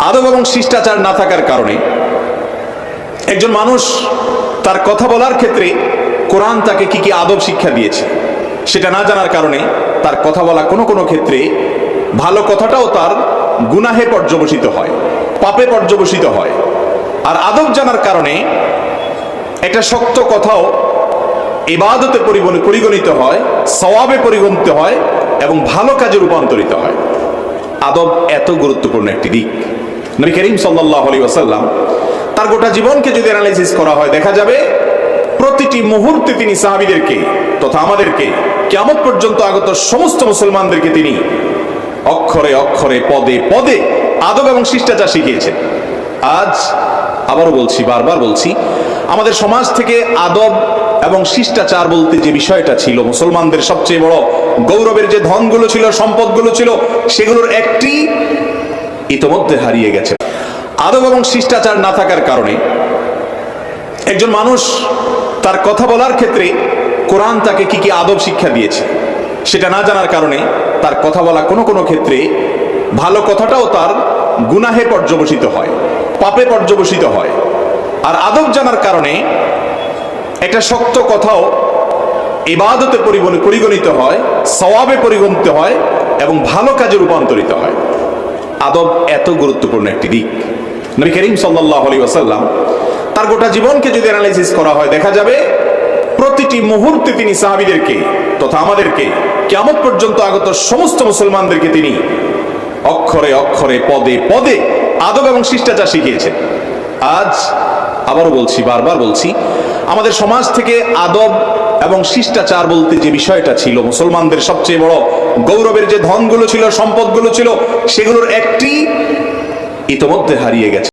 আদব এবং শিষ্টাচার না থাকার কারণে একজন মানুষ তার কথা বলার ক্ষেত্রে কোরআন তাকে কি কি আদব শিক্ষা দিয়েছে সেটা না জানার কারণে তার কথা বলা কোনো কোনো ক্ষেত্রে ভালো কথাটাও তার গুনাহে পর্যবসিত হয়, পাপে পর্যবসিত হয়। আর আদব জানার কারণে একটা শক্ত কথাও ইবাদতে পরিগণিত হয়, সওয়াবে পরিগণিত হয় এবং ভালো কাজে রূপান্তরিত হয়। আদব এত গুরুত্বপূর্ণ একটি দিক। নবী করিম সাল্লাল্লাহু আলাইহি ওয়াসাল্লাম তার গোটা জীবনকে যদি অ্যানালাইসিস করা হয়, দেখা যাবে প্রতিটি মুহূর্তে তিনি সাহাবীদেরকে তথা আমাদেরকে কিয়ামত পর্যন্ত আগত সমস্ত মুসলমানদেরকে তিনি অক্ষরে অক্ষরে পদে পদে আদব এবং শিষ্টাচার শিখিয়েছেন। আজ আবারও বলছি, বারবার বলছি, আমাদের সমাজ থেকে আদব এবং শিষ্টাচার বলতে যে বিষয়টা ছিল, মুসলমানদের সবচেয়ে বড় গৌরবের যে ধনগুলো ছিল, সম্পদগুলো ছিল, সেগুলোর একটি ইতোমধ্যে হারিয়ে গেছে। আদব এবং শিষ্টাচার না থাকার কারণে একজন মানুষ তার কথা বলার ক্ষেত্রে কোরআন তাকে কি কি আদব শিক্ষা দিয়েছে সেটা না জানার কারণে তার কথা বলা কোনো কোনো ক্ষেত্রে ভালো কথাটাও তার গুনাহে পর্যবসিত হয়, পাপে পর্যবসিত হয়। আর আদব জানার কারণে একটা শক্ত কথাও ইবাদতে পরিগণিত হয়, সওয়াবে পরিগণিত হয় এবং ভালো কাজে রূপান্তরিত হয়। আদব এত গুরুত্বপূর্ণ একটি দিক। নবী করিম সাল্লাল্লাহু আলাইহি ওয়াসাল্লাম তার গোটা জীবনকে যদি অ্যানালাইসিস করা হয়, দেখা যাবে প্রতিটি মুহূর্তে তিনি সাহাবীদেরকে তথা আমাদেরকে কিয়ামত পর্যন্ত আগত সমস্ত মুসলমানদেরকে তিনি অক্ষরে অক্ষরে পদে পদে আদব এবং শিষ্টাচার শিখিয়েছেন। আজ আবারও বলছি, বারবার বলছি, আমাদের সমাজ থেকে আদব এবং শিষ্টাচার বলতে যে বিষয়টা ছিল, মুসলমানদের সবচেয়ে বড় গৌরবের যে ধনগুলো ছিল, সম্পদগুলো ছিল, সেগুলোর একটি ইতোমধ্যে হারিয়ে গেছে।